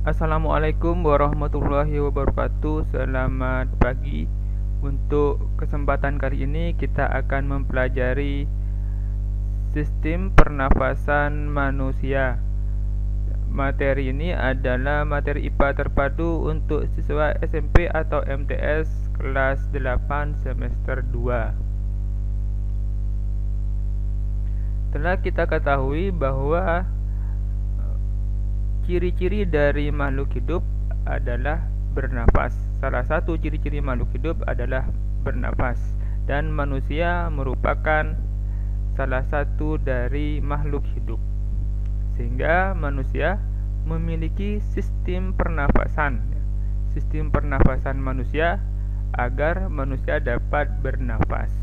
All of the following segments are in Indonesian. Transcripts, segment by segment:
Assalamualaikum warahmatullahi wabarakatuh. Selamat pagi. Untuk kesempatan kali ini kita akan mempelajari sistem pernafasan manusia. Materi ini adalah materi IPA terpadu untuk siswa SMP atau MTS kelas 8 semester 2. Telah kita ketahui bahwa ciri-ciri dari makhluk hidup adalah bernafas. Salah satu ciri-ciri makhluk hidup adalah bernafas, dan manusia merupakan salah satu dari makhluk hidup. Sehingga manusia memiliki sistem pernafasan. Sistem pernafasan manusia agar manusia dapat bernafas.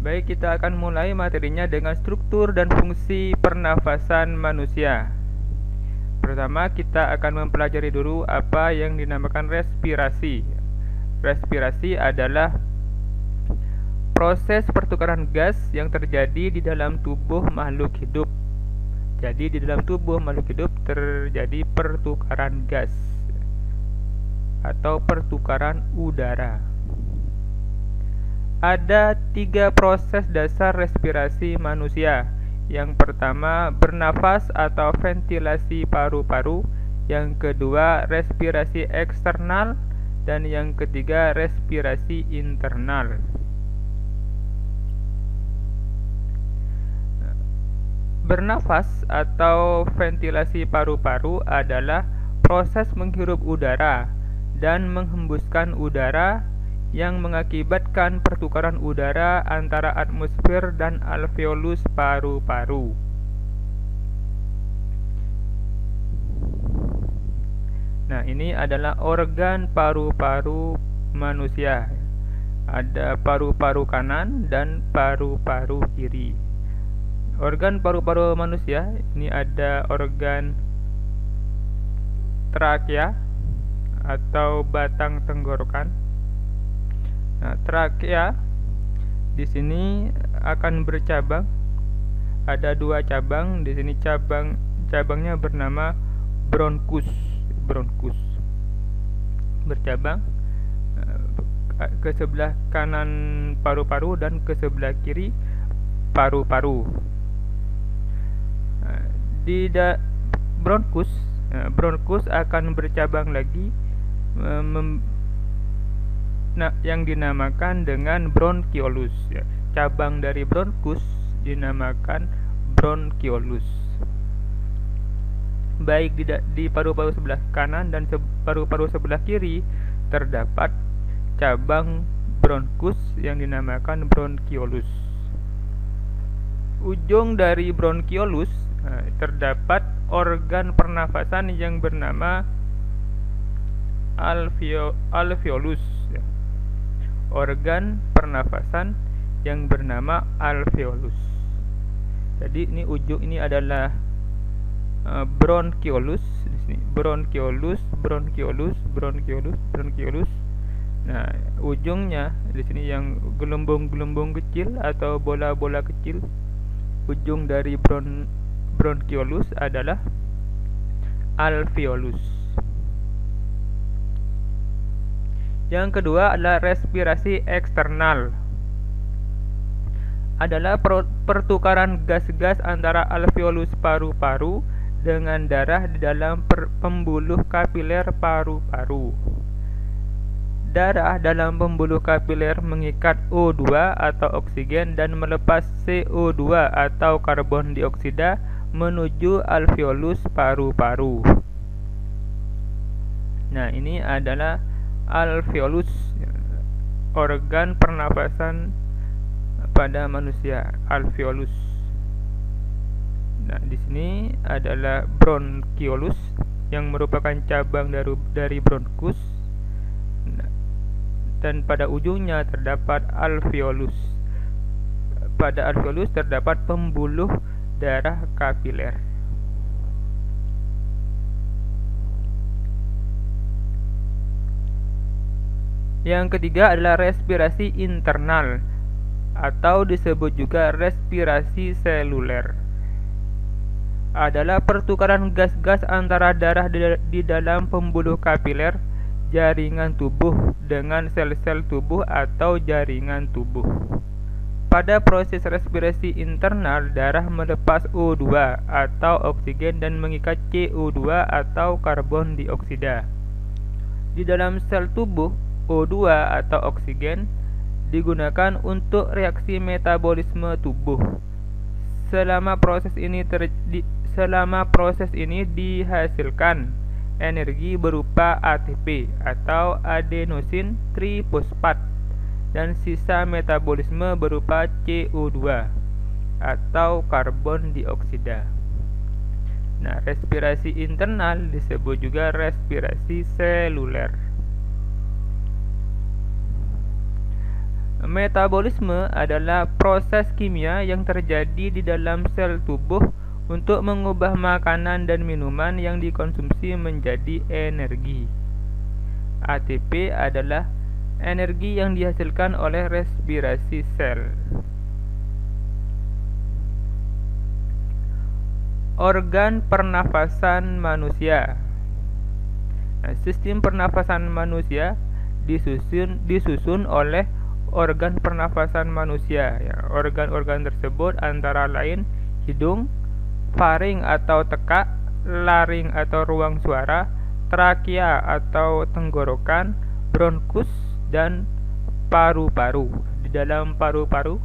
Baik, kita akan mulai materinya dengan struktur dan fungsi pernafasan manusia. Pertama, kita akan mempelajari dulu apa yang dinamakan respirasi. Respirasi adalah proses pertukaran gas yang terjadi di dalam tubuh makhluk hidup. Jadi, di dalam tubuh makhluk hidup terjadi pertukaran gas atau pertukaran udara. Ada 3 proses dasar respirasi manusia. Yang pertama, bernafas atau ventilasi paru-paru. Yang kedua, respirasi eksternal. Dan yang ketiga, respirasi internal. Bernafas atau ventilasi paru-paru adalah proses menghirup udara dan menghembuskan udara yang mengakibatkan pertukaran udara antara atmosfer dan alveolus paru-paru. Nah, ini adalah organ paru-paru manusia. Ada paru-paru kanan dan paru-paru kiri. Organ paru-paru manusia ini ada organ trakea atau batang tenggorokan. Nah, trakea di sini akan bercabang. Ada 2 cabang. Di sini cabangnya bernama bronkus. Bronkus bercabang ke sebelah kanan paru-paru dan ke sebelah kiri paru-paru. Di bronkus akan bercabang lagi yang dinamakan dengan bronkiolus. Cabang dari bronkus dinamakan bronkiolus. Baik di paru-paru sebelah kanan dan paru-paru sebelah kiri terdapat cabang bronkus yang dinamakan bronkiolus. Ujung dari bronkiolus terdapat organ pernafasan yang bernama alveolus. Organ pernafasan yang bernama alveolus. Jadi ini ujung ini adalah bronkiolus. Di sini bronkiolus. Nah, ujungnya di sini yang gelembung-gelembung kecil atau bola-bola kecil. Ujung dari bronkiolus adalah alveolus. Yang kedua adalah respirasi eksternal. Adalah pertukaran gas-gas antara alveolus paru-paru dengan darah di dalam pembuluh kapiler paru-paru. Darah dalam pembuluh kapiler mengikat O2 atau oksigen dan melepas CO2 atau karbon dioksida menuju alveolus paru-paru. Nah, ini adalah alveolus, organ pernapasan pada manusia, alveolus. Nah, di sini adalah bronkiolus yang merupakan cabang dari bronkus. Dan pada ujungnya terdapat alveolus. Pada alveolus terdapat pembuluh darah kapiler. Yang ketiga adalah respirasi internal atau disebut juga respirasi seluler. adalah pertukaran gas-gas antara darah di dalam pembuluh kapiler, jaringan tubuh dengan sel-sel tubuh atau jaringan tubuh. Pada proses respirasi internal, darah melepas O2 atau oksigen dan mengikat CO2 atau karbon dioksida. Di dalam sel tubuh, O2 atau oksigen digunakan untuk reaksi metabolisme tubuh. Selama proses ini dihasilkan energi berupa ATP atau adenosin trifosfat dan sisa metabolisme berupa CO2 atau karbon dioksida. Nah, respirasi internal disebut juga respirasi seluler. Metabolisme adalah proses kimia yang terjadi di dalam sel tubuh untuk mengubah makanan dan minuman yang dikonsumsi menjadi energi. ATP adalah energi yang dihasilkan oleh respirasi sel. Organ pernafasan manusia. Nah, sistem pernafasan manusia disusun oleh organ pernafasan manusia. Ya, organ-organ tersebut antara lain hidung, faring atau tekak, laring atau ruang suara, trakea atau tenggorokan, bronkus, dan paru-paru. Di dalam paru-paru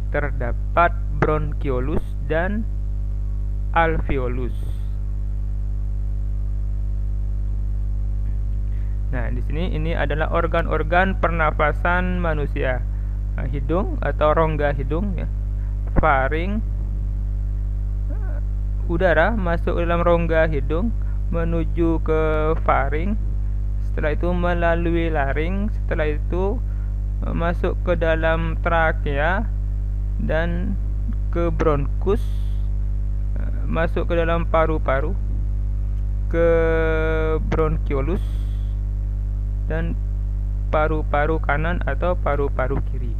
terdapat bronkiolus dan alveolus. Nah, di sini ini adalah organ-organ pernafasan manusia. Nah, hidung atau rongga hidung, ya. Faring, udara masuk ke dalam rongga hidung menuju ke faring. Setelah itu melalui laring, setelah itu masuk ke dalam trakea dan ke bronkus, masuk ke dalam paru-paru, ke bronkiolus dan paru-paru kanan atau paru-paru kiri.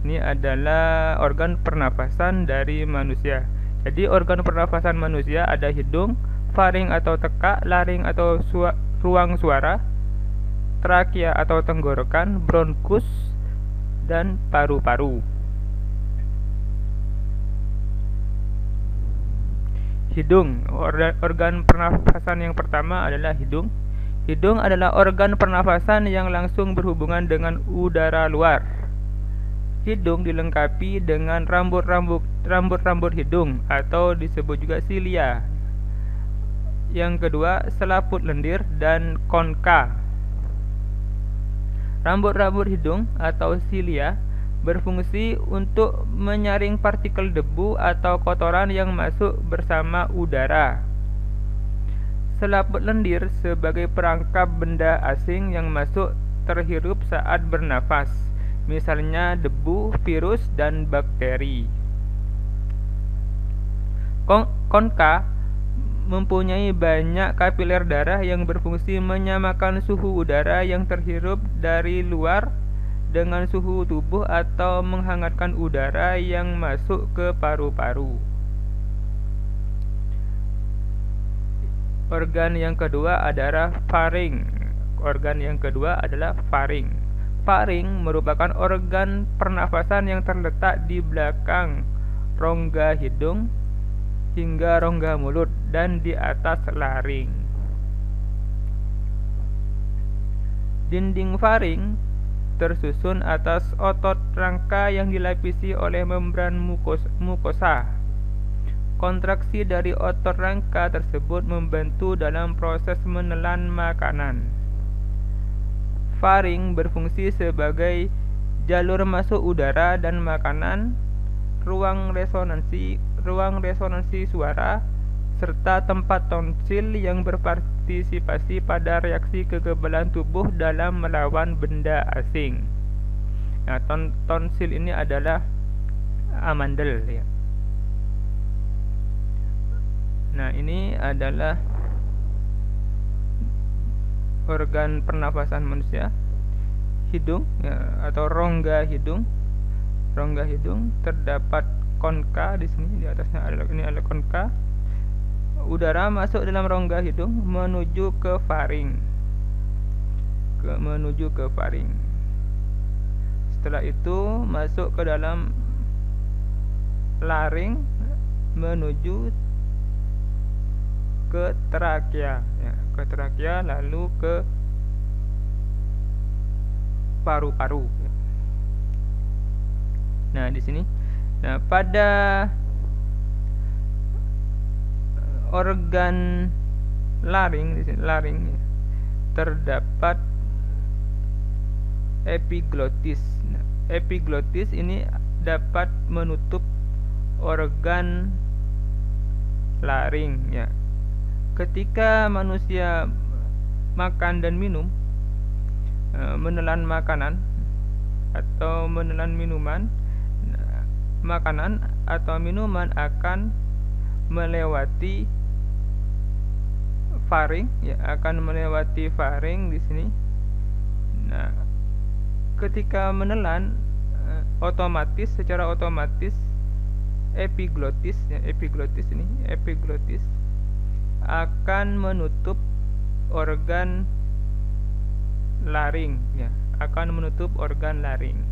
Ini adalah organ pernafasan dari manusia. Jadi organ pernafasan manusia ada hidung, faring atau tekak, laring atau ruang suara, trakea atau tenggorokan, bronkus, dan paru-paru. Hidung, organ pernafasan yang pertama adalah hidung. Hidung adalah organ pernafasan yang langsung berhubungan dengan udara luar. Hidung dilengkapi dengan rambut-rambut hidung atau disebut juga silia. Yang kedua, selaput lendir dan konka. Rambut-rambut hidung atau silia berfungsi untuk menyaring partikel debu atau kotoran yang masuk bersama udara. Selaput lendir sebagai perangkap benda asing yang masuk terhirup saat bernafas, misalnya debu, virus, dan bakteri. Konka mempunyai banyak kapiler darah yang berfungsi menyamakan suhu udara yang terhirup dari luar dengan suhu tubuh atau menghangatkan udara yang masuk ke paru-paru. Organ yang kedua adalah faring. Faring merupakan organ pernafasan yang terletak di belakang rongga hidung hingga rongga mulut dan di atas laring. Dinding faring tersusun atas otot rangka yang dilapisi oleh membran mukosa. Kontraksi dari otot rangka tersebut membantu dalam proses menelan makanan. Faring berfungsi sebagai jalur masuk udara dan makanan, ruang resonansi suara, serta tempat tonsil yang berpartisipasi pada reaksi kekebalan tubuh dalam melawan benda asing. Nah, tonsil ini adalah amandel, ya. Nah, ini adalah organ pernafasan manusia. Hidung, ya, atau rongga hidung. Rongga hidung terdapat lekon K di sini, di atasnya ada ini lekon K. Udara masuk dalam rongga hidung menuju ke faring. Menuju ke faring. Setelah itu masuk ke dalam laring menuju ke trakea, ya, ke trakea lalu ke paru-paru. Nah, di sini. Nah, pada organ laring, di sini laring terdapat epiglotis. Nah, epiglotis ini dapat menutup organ laring, ya. Ketika manusia makan dan minum, menelan makanan atau menelan minuman, makanan atau minuman akan melewati faring, ya, akan melewati faring di sini. Nah, ketika menelan, otomatis, secara otomatis epiglotis, ya, epiglotis ini, epiglotis akan menutup organ laring, ya, akan menutup organ laring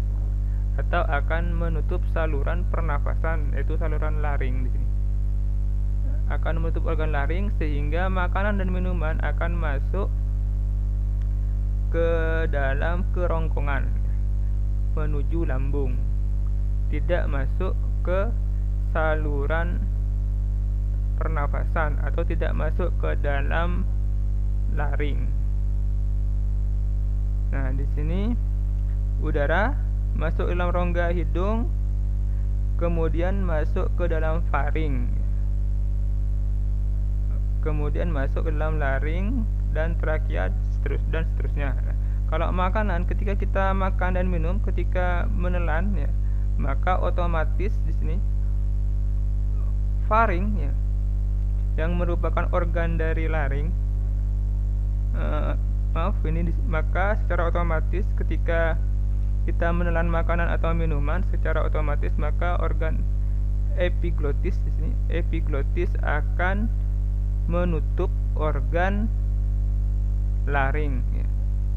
atau akan menutup saluran pernafasan, yaitu saluran laring di sini. Akan menutup organ laring sehingga makanan dan minuman akan masuk ke dalam kerongkongan menuju lambung, tidak masuk ke saluran pernafasan atau tidak masuk ke dalam laring. Nah, di sini udara masuk dalam rongga hidung, kemudian masuk ke dalam faring, kemudian masuk ke dalam laring dan trakea dan seterusnya. Kalau makanan, ketika kita makan dan minum, ketika menelan, ya, maka otomatis di sini faring, ya, yang merupakan organ dari laring, maka secara otomatis ketika kita menelan makanan atau minuman, secara otomatis maka organ epiglotis di sini, epiglotis akan menutup organ laring, ya,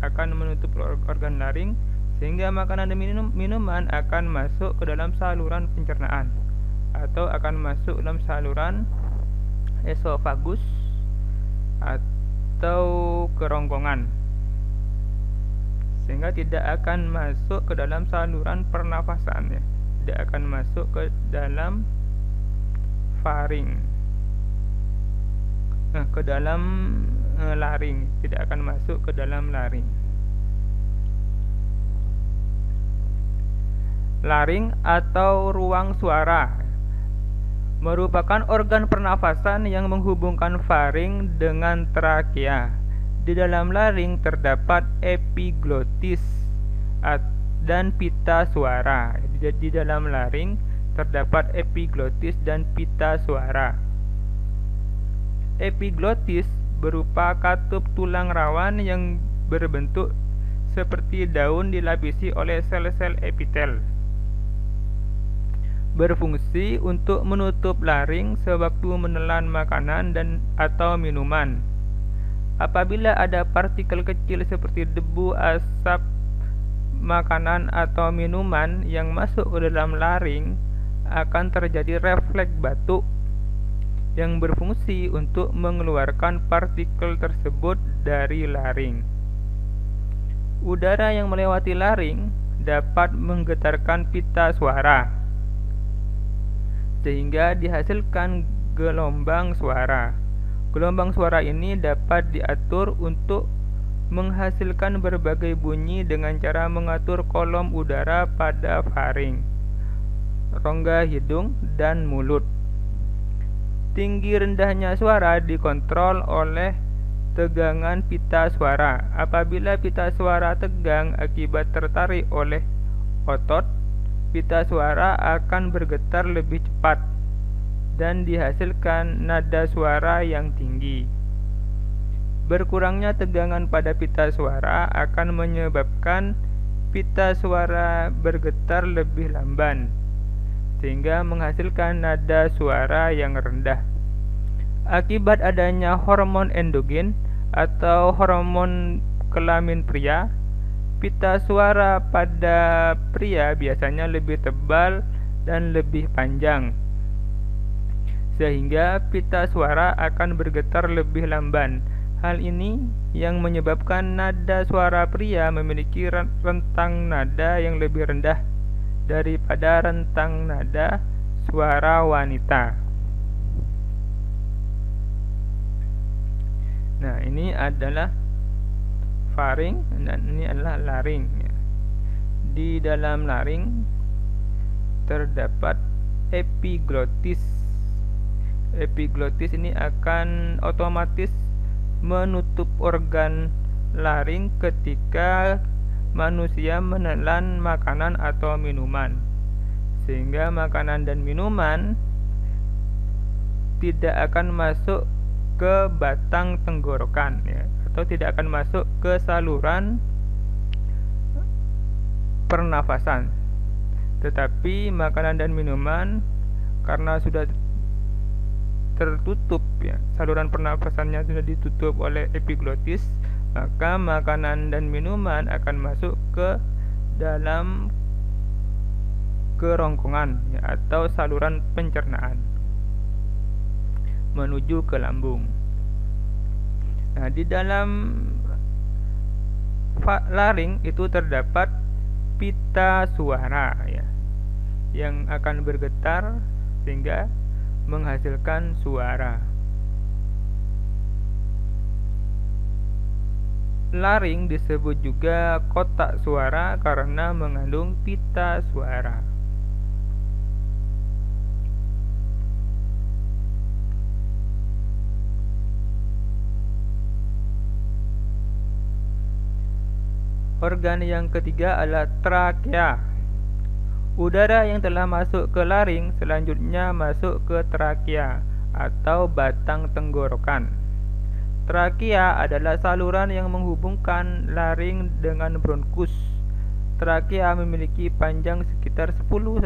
akan menutup organ laring sehingga makanan dan minuman akan masuk ke dalam saluran pencernaan atau akan masuk dalam saluran esofagus atau kerongkongan, sehingga tidak akan masuk ke dalam saluran pernafasan, ya, tidak akan masuk ke dalam faring, ke dalam laring, tidak akan masuk ke dalam laring. Laring atau ruang suara merupakan organ pernafasan yang menghubungkan faring dengan trakea. Di dalam laring terdapat epiglotis dan pita suara. Di dalam laring terdapat epiglotis dan pita suara. Epiglotis berupa katup tulang rawan yang berbentuk seperti daun dilapisi oleh sel-sel epitel. Berfungsi untuk menutup laring sewaktu menelan makanan dan atau minuman. Apabila ada partikel kecil seperti debu, asap makanan atau minuman yang masuk ke dalam laring, akan terjadi refleks batuk yang berfungsi untuk mengeluarkan partikel tersebut dari laring. Udara yang melewati laring dapat menggetarkan pita suara sehingga dihasilkan gelombang suara. Gelombang suara ini dapat diatur untuk menghasilkan berbagai bunyi dengan cara mengatur kolom udara pada faring, rongga hidung, dan mulut. Tinggi rendahnya suara dikontrol oleh tegangan pita suara. Apabila pita suara tegang akibat tertarik oleh otot, pita suara akan bergetar lebih cepat dan dihasilkan nada suara yang tinggi. Berkurangnya tegangan pada pita suara akan menyebabkan pita suara bergetar lebih lamban, sehingga menghasilkan nada suara yang rendah. Akibat adanya hormon endogen atau hormon kelamin pria, pita suara pada pria biasanya lebih tebal dan lebih panjang, sehingga pita suara akan bergetar lebih lamban. Hal ini yang menyebabkan nada suara pria memiliki rentang nada yang lebih rendah daripada rentang nada suara wanita. Nah, ini adalah faring dan ini adalah laring. Di dalam laring terdapat epiglotis. Epiglotis ini akan otomatis menutup organ laring ketika manusia menelan makanan atau minuman, sehingga makanan dan minuman tidak akan masuk ke batang tenggorokan, ya, atau tidak akan masuk ke saluran pernafasan. Tetapi makanan dan minuman karena sudah tertutup, ya, saluran pernafasannya sudah ditutup oleh epiglotis, maka makanan dan minuman akan masuk ke dalam kerongkongan, ya, atau saluran pencernaan menuju ke lambung. Nah, di dalam laring itu terdapat pita suara, ya, yang akan bergetar sehingga menghasilkan suara. Laring disebut juga kotak suara karena mengandung pita suara. Organ yang ketiga adalah trakea. Udara yang telah masuk ke laring selanjutnya masuk ke trakea atau batang tenggorokan. Trakea adalah saluran yang menghubungkan laring dengan bronkus. Trakea memiliki panjang sekitar 10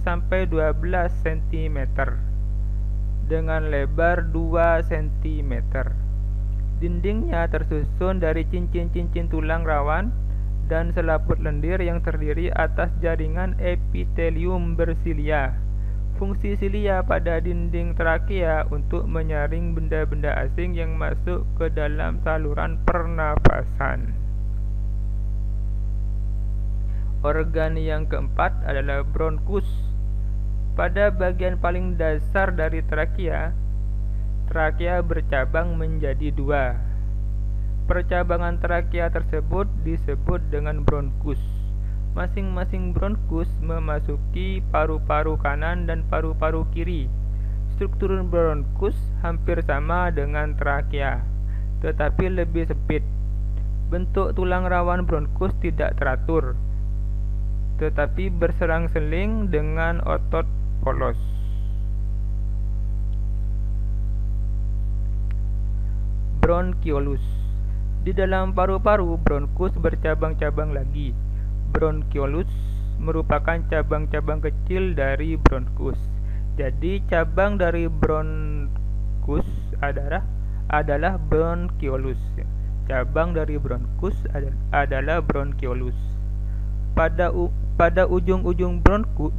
sampai 12 cm dengan lebar 2 cm. Dindingnya tersusun dari cincin-cincin tulang rawan dan selaput lendir yang terdiri atas jaringan epitelium bersilia. Fungsi silia pada dinding trakea untuk menyaring benda-benda asing yang masuk ke dalam saluran pernafasan. Organ yang keempat adalah bronkus. Pada bagian paling dasar dari trakea bercabang menjadi dua. Percabangan trakea tersebut disebut dengan bronkus. Masing-masing bronkus memasuki paru-paru kanan dan paru-paru kiri. Struktur bronkus hampir sama dengan trakea, tetapi lebih sempit. Bentuk tulang rawan bronkus tidak teratur, tetapi berserang-seling dengan otot polos. Bronkiolus. Di dalam paru-paru, bronkus bercabang-cabang lagi. Bronkiolus merupakan cabang-cabang kecil dari bronkus. Jadi cabang dari bronkus adalah bronkiolus. Cabang dari bronkus adalah bronkiolus. Pada ujung-ujung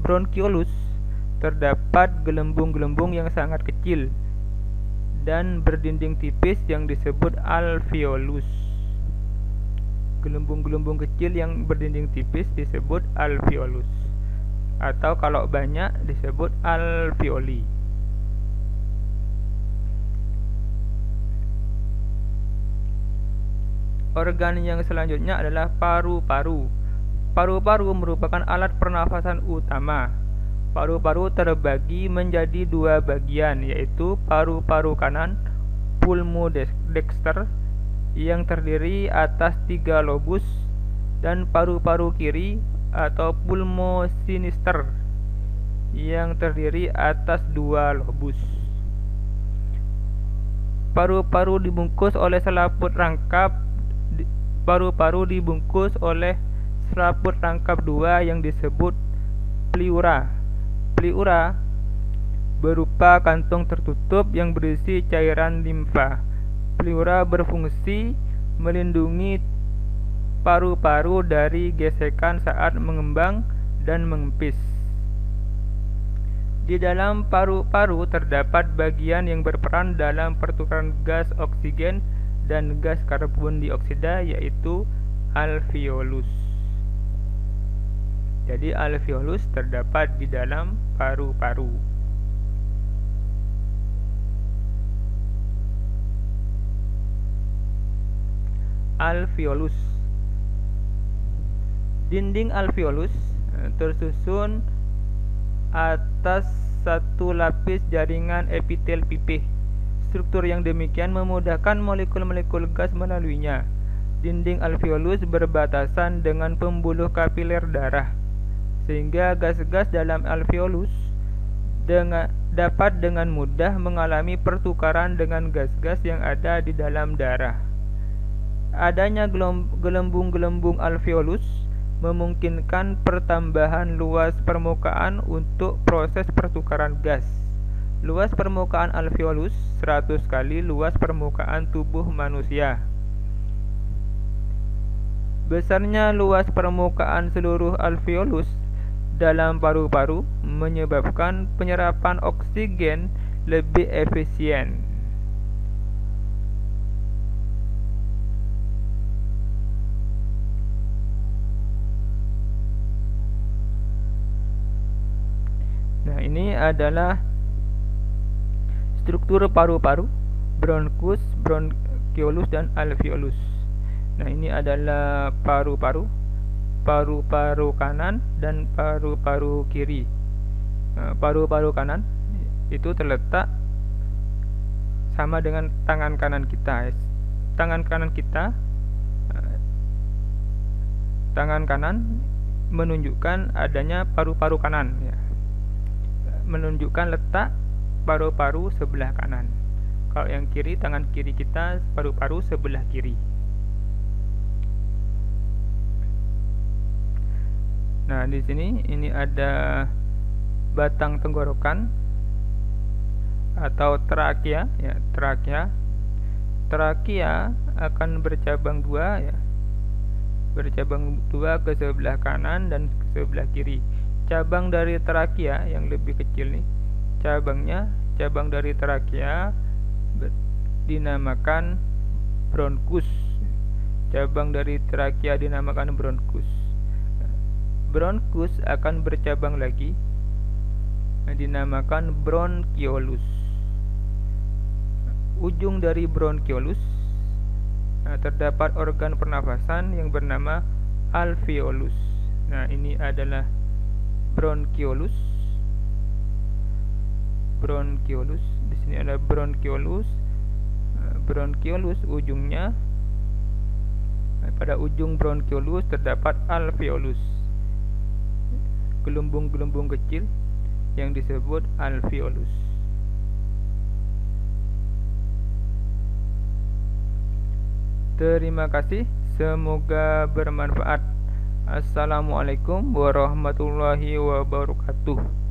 bronkiolus terdapat gelembung-gelembung yang sangat kecil dan berdinding tipis yang disebut alveolus. Gelembung-gelembung kecil yang berdinding tipis disebut alveolus, atau kalau banyak disebut alveoli. Organ yang selanjutnya adalah paru-paru. Paru-paru merupakan alat pernafasan utama. Paru-paru terbagi menjadi dua bagian, yaitu paru-paru kanan pulmodexter yang terdiri atas 3 lobus dan paru-paru kiri atau pulmosinister yang terdiri atas 2 lobus. Paru-paru dibungkus oleh selaput rangkap yang disebut pleura. pleura berupa kantong tertutup yang berisi cairan limfa. Pleura berfungsi melindungi paru-paru dari gesekan saat mengembang dan mengempis. Di dalam paru-paru terdapat bagian yang berperan dalam pertukaran gas oksigen dan gas karbon dioksida, yaitu alveolus. Jadi alveolus terdapat di dalam paru-paru. Alveolus. Dinding alveolus tersusun atas satu lapis jaringan epitel pipih. Struktur yang demikian memudahkan molekul-molekul gas melaluinya. Dinding alveolus berbatasan dengan pembuluh kapiler darah, sehingga gas-gas dalam alveolus dapat dengan mudah mengalami pertukaran dengan gas-gas yang ada di dalam darah. Adanya gelembung-gelembung alveolus memungkinkan pertambahan luas permukaan untuk proses pertukaran gas. Luas permukaan alveolus 100 kali luas permukaan tubuh manusia. Besarnya luas permukaan seluruh alveolus dalam paru-paru menyebabkan penyerapan oksigen lebih efisien. Nah, ini adalah struktur paru-paru, bronkus, bronkiolus, dan alveolus. Nah, ini adalah paru-paru, paru-paru kanan dan paru-paru kiri. Paru-paru kanan itu terletak sama dengan tangan kanan kita. Tangan kanan menunjukkan adanya paru-paru kanan, ya. Menunjukkan letak paru-paru sebelah kanan. Kalau yang kiri, tangan kiri kita paru-paru sebelah kiri. Nah, di sini ini ada batang tenggorokan atau trakea, ya, trakea. Trakea akan bercabang dua, ya. Bercabang dua ke sebelah kanan dan ke sebelah kiri. Cabang dari trakea yang lebih kecil nih, cabang dari trakea dinamakan bronkus. Cabang dari trakea dinamakan bronkus. Bronkus akan bercabang lagi, dinamakan bronkiolus. Ujung dari bronkiolus terdapat organ pernafasan yang bernama alveolus. Nah, ini adalah bronkiolus. Bronkiolus. Di sini ada bronkiolus. Bronkiolus ujungnya, pada ujung bronkiolus terdapat alveolus. Gelembung-gelembung kecil yang disebut alveolus. Terima kasih, semoga bermanfaat. Assalamualaikum warahmatullahi wabarakatuh.